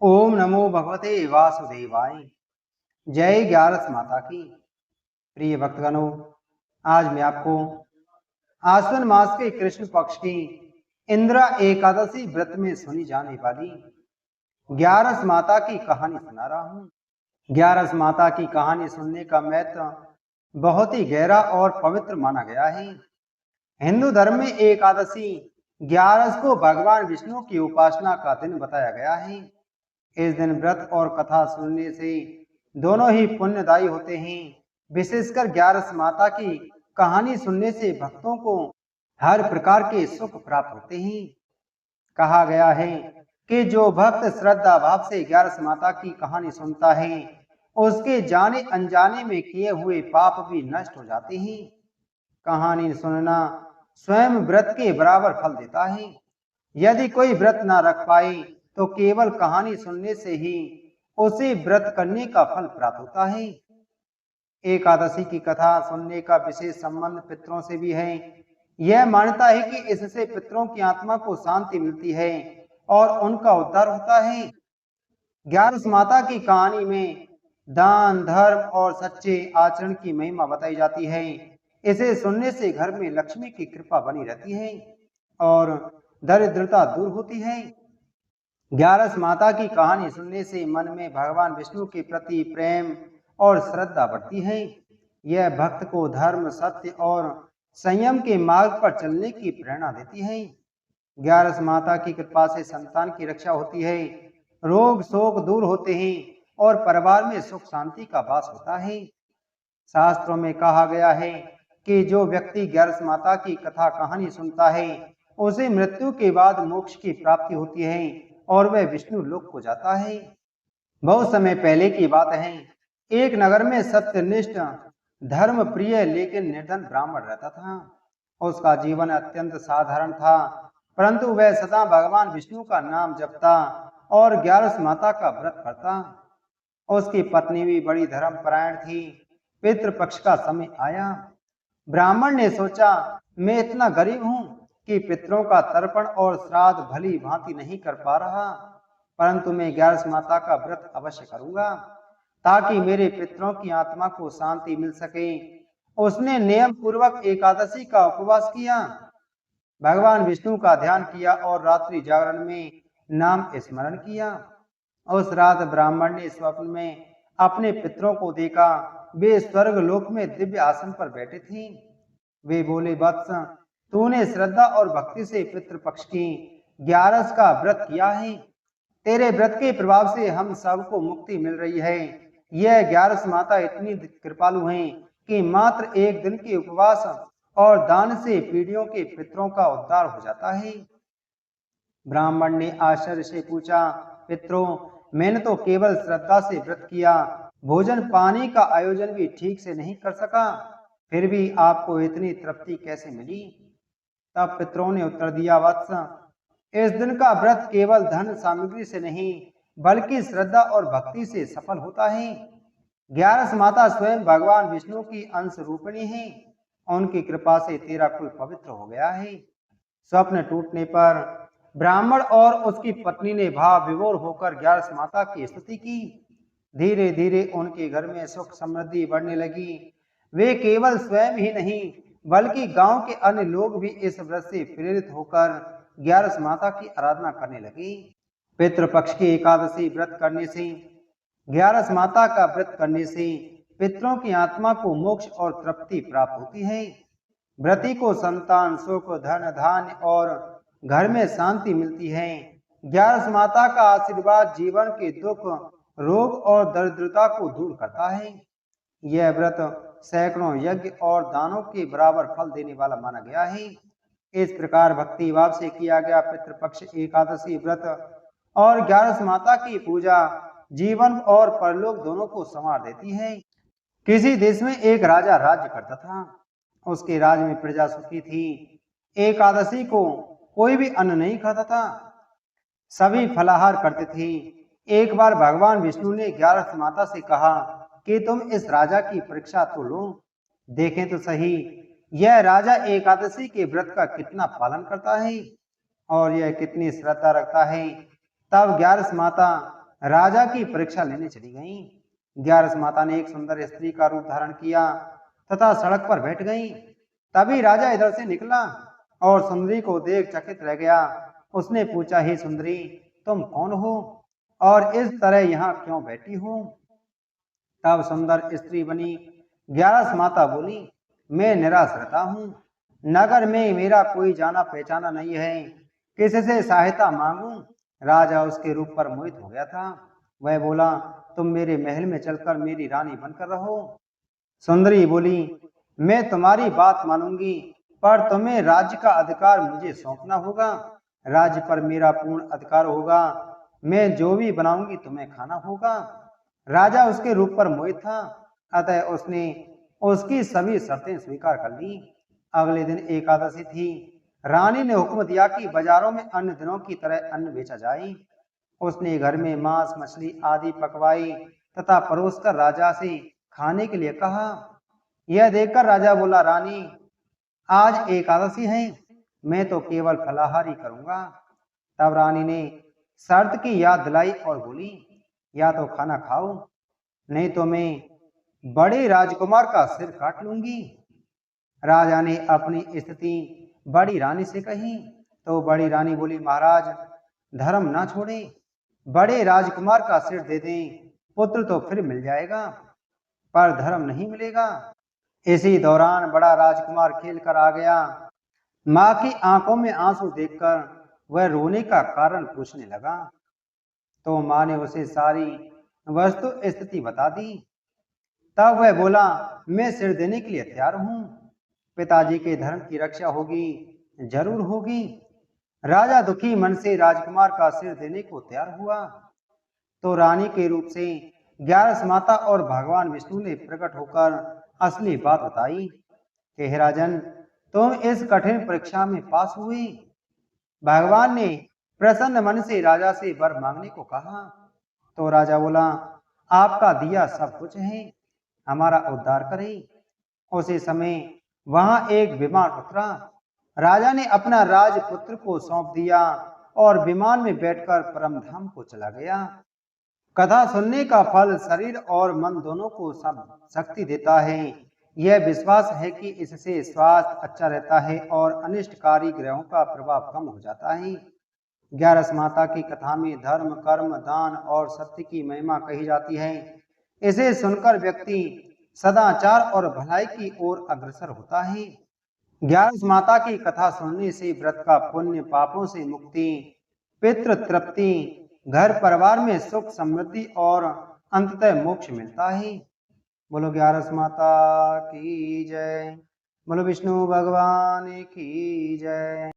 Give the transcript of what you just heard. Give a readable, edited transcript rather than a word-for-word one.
ओम नमो भगवते वासुदेवाय। जय ग्यारस माता की। प्रिय भक्तगणों, आज मैं आपको आश्विन मास के कृष्ण पक्ष की इंदिरा एकादशी व्रत में सुनी जाने वाली ग्यारस माता की कहानी सुना रहा हूँ। ग्यारस माता की कहानी सुनने का महत्व बहुत ही गहरा और पवित्र माना गया है। हिंदू धर्म में एकादशी ग्यारस को भगवान विष्णु की उपासना का दिन बताया गया है। इस दिन व्रत और कथा सुनने से दोनों ही पुण्यदायी होते हैं। विशेषकर ग्यारस माता की कहानी सुनने से भक्तों को हर प्रकार के सुख प्राप्त होते हैं। कहा गया है कि जो भक्त श्रद्धा भाव से ग्यारस माता की कहानी सुनता है, उसके जाने अनजाने में किए हुए पाप भी नष्ट हो जाते हैं। कहानी सुनना स्वयं व्रत के बराबर फल देता है। यदि कोई व्रत ना रख पाए तो केवल कहानी सुनने से ही उसे व्रत करने का फल प्राप्त होता है। एकादशी की कथा सुनने का विशेष संबंध पितरों से भी है। यह मान्यता है कि इससे पितरों की आत्मा को शांति मिलती है और उनका उद्धार होता है। ग्यारस माता की कहानी में दान, धर्म और सच्चे आचरण की महिमा बताई जाती है। इसे सुनने से घर में लक्ष्मी की कृपा बनी रहती है और दरिद्रता दूर होती है। ग्यारस माता की कहानी सुनने से मन में भगवान विष्णु के प्रति प्रेम और श्रद्धा बढ़ती है। यह भक्त को धर्म, सत्य और संयम के मार्ग पर चलने की प्रेरणा देती है। ग्यारस माता की कृपा से संतान की रक्षा होती है, रोग शोक दूर होते हैं और परिवार में सुख शांति का वास होता है। शास्त्रों में कहा गया है कि जो व्यक्ति ग्यारस माता की कथा कहानी सुनता है, उसे मृत्यु के बाद मोक्ष की प्राप्ति होती है और वह विष्णु लोक को जाता है। बहुत समय पहले की बात है। एक नगर में सत्यनिष्ठ, धर्म प्रिय लेकिन निर्धन ब्राह्मण रहता था। उसका जीवन अत्यंत साधारण था, परंतु वह सदा भगवान विष्णु का नाम जपता और ग्यारस माता का व्रत करता। उसकी पत्नी भी बड़ी धर्मपरायण थी। पितृपक्ष का समय आया। ब्राह्मण ने सोचा, मैं इतना गरीब हूं कि पितरों का तर्पण और श्राद्ध भली भांति नहीं कर पा रहा, परंतु मैं ग्यारस माता का व्रत अवश्य करूंगा ताकि मेरे पितरों की आत्मा को शांति मिल सके। उसने नियम पूर्वक एकादशी का उपवास किया, भगवान विष्णु का ध्यान किया और रात्रि जागरण में नाम स्मरण किया। उस रात ब्राह्मण ने स्वप्न में अपने पितरों को देखा। वे स्वर्ग लोक में दिव्य आसन पर बैठे थे। वे बोले, वत्स, तूने श्रद्धा और भक्ति से पितृपक्ष की ग्यारस का व्रत किया है। तेरे व्रत के प्रभाव से हम सबको मुक्ति मिल रही है। यह ग्यारस माता इतनी कृपालु हैं कि मात्र एक दिन के उपवास और दान से पीढ़ियों के पितरों का उद्धार हो जाता है। ब्राह्मण ने आश्चर्य से पूछा, पितरों, मैंने तो केवल श्रद्धा से व्रत किया, भोजन पानी का आयोजन भी ठीक से नहीं कर सका, फिर भी आपको इतनी तृप्ति कैसे मिली? तब पितरों ने उत्तर दिया, वत्स, इस दिन का व्रत केवल धन सामग्री से नहीं बल्कि श्रद्धा और भक्ति से सफल होता है। ग्यारस माता स्वयं भगवान विष्णु की अंश रूपिणी है। उनकी कृपा से तेरा कुल पवित्र हो गया है। स्वप्न टूटने पर ब्राह्मण और उसकी पत्नी ने भाव विभोर होकर ग्यारस माता की स्तुति की। धीरे धीरे उनके घर में सुख समृद्धि बढ़ने लगी। वे केवल स्वयं ही नहीं बल्कि गांव के अन्य लोग भी इस व्रत से प्रेरित होकर ग्यारस माता की आराधना करने लगे। पितृपक्ष की एकादशी व्रत करने से, ग्यारस माता का व्रत करने से पितरों की आत्मा को मोक्ष और तृप्ति प्राप्त होती है। व्रती को संतान, सुख, धन धान्य और घर में शांति मिलती है। ग्यारस माता का आशीर्वाद जीवन के दुख, रोग और दरिद्रता को दूर करता है। यह व्रत सैकड़ों यज्ञ और दानों के बराबर फल देने वाला माना गया है। इस प्रकार भक्ति भाव से किया गया पितृपक्ष एकादशी व्रत और ग्यारस माता की पूजा जीवन और परलोक दोनों को संवार देती है। किसी देश में एक राजा राज्य करता था। उसके राज्य में प्रजा सुखी थी। एकादशी को कोई भी अन्न नहीं खाता था, सभी फलाहार करते थे। एक बार भगवान विष्णु ने ग्यारस माता से कहा कि तुम इस राजा की परीक्षा तो लो, देखें तो सही यह राजा एकादशी के व्रत का कितना पालन करता है और यह कितनी श्रद्धा रखता है। तब ग्यारस माता राजा की परीक्षा लेने चली गईं। 11 माता ने एक सुंदर स्त्री का रूप धारण किया तथा सड़क पर बैठ गईं। तभी राजा इधर से निकला और सुंदरी को देख चकित रह गया। उसने पूछा, हे सुंदरी, तुम कौन हो और इस तरह यहाँ क्यों बैठी हो? तब सुंदर स्त्री बनी 11 माता बोली, मैं निराश रहता हूँ। नगर में मेरा कोई जाना पहचाना नहीं है, किससे सहायता मांगूं? राजा उसके रूप पर मोहित हो गया था। वह बोला, तुम मेरे महल में चलकर मेरी रानी बनकर रहो। सुंदरी बोली, मैं तुम्हारी बात मानूंगी, पर तुम्हें राज्य का अधिकार मुझे सौंपना होगा। राज्य पर मेरा पूर्ण अधिकार होगा। मैं जो भी बनाऊंगी तुम्हें खाना होगा। राजा उसके रूप पर मोहित था, अतः उसने उसकी सभी शर्तें स्वीकार कर ली। अगले दिन एकादशी थी। रानी ने हुक्म दिया कि बाजारों में अन्य दिनों की तरह अन्न बेचा जाए। उसने घर में मांस मछली आदि पकवाई तथा परोसकर राजा से खाने के लिए कहा। यह देखकर राजा बोला, रानी, आज एकादशी है, मैं तो केवल फलाहारी करूंगा। तब रानी ने शर्त की याद दिलाई और बोली, या तो खाना खाओ, नहीं तो मैं बड़े राजकुमार का सिर काट लूंगी। राजा ने अपनी स्थिति बड़ी रानी से कही तो बड़ी रानी बोली, महाराज, धर्म ना छोड़े, बड़े राजकुमार का सिर दे दें, पुत्र तो फिर मिल जाएगा, पर धर्म नहीं मिलेगा। इसी दौरान बड़ा राजकुमार खेल कर आ गया। माँ की आंखों में आंसू देखकर वह रोने का कारण पूछने लगा, तो माँ ने उसे सारी वस्तु स्थिति बता दी। तब वह बोला, मैं सिर देने के लिए तैयार हूं, पिताजी के धर्म की रक्षा होगी, जरूर होगी। राजा दुखी मन से राजकुमार का सिर देने को तैयार हुआ। तो रानी के रूप से 11 माता और भगवान विष्णु ने प्रकट होकर असली बात बताई कि हे राजन, तुम इस कठिन परीक्षा में पास हुए। भगवान ने प्रसन्न मन से राजा से वर मांगने को कहा। तो राजा बोला, आपका दिया सब कुछ है, हमारा उद्धार करें। उसी समय वहां एक विमान उतरा। राजा ने अपना राजपुत्र को सौंप दिया और विमान में बैठकर परम धाम को चला गया। कथा सुनने का फल शरीर और मन दोनों को सब शक्ति देता है। यह विश्वास है कि इससे स्वास्थ्य अच्छा रहता है और अनिष्टकारी ग्रहों का प्रभाव कम हो जाता है। 11 माता की कथा में धर्म, कर्म, दान और सत्य की महिमा कही जाती है। इसे सुनकर व्यक्ति सदाचार और भलाई की ओर अग्रसर होता है। 11 माता की कथा सुनने से व्रत का पुण्य, पापों से मुक्ति, पितृ तृप्ति, घर परिवार में सुख समृद्धि और अंततः मोक्ष मिलता है। बोलो 11 माता की जय। बोलो विष्णु भगवान की जय।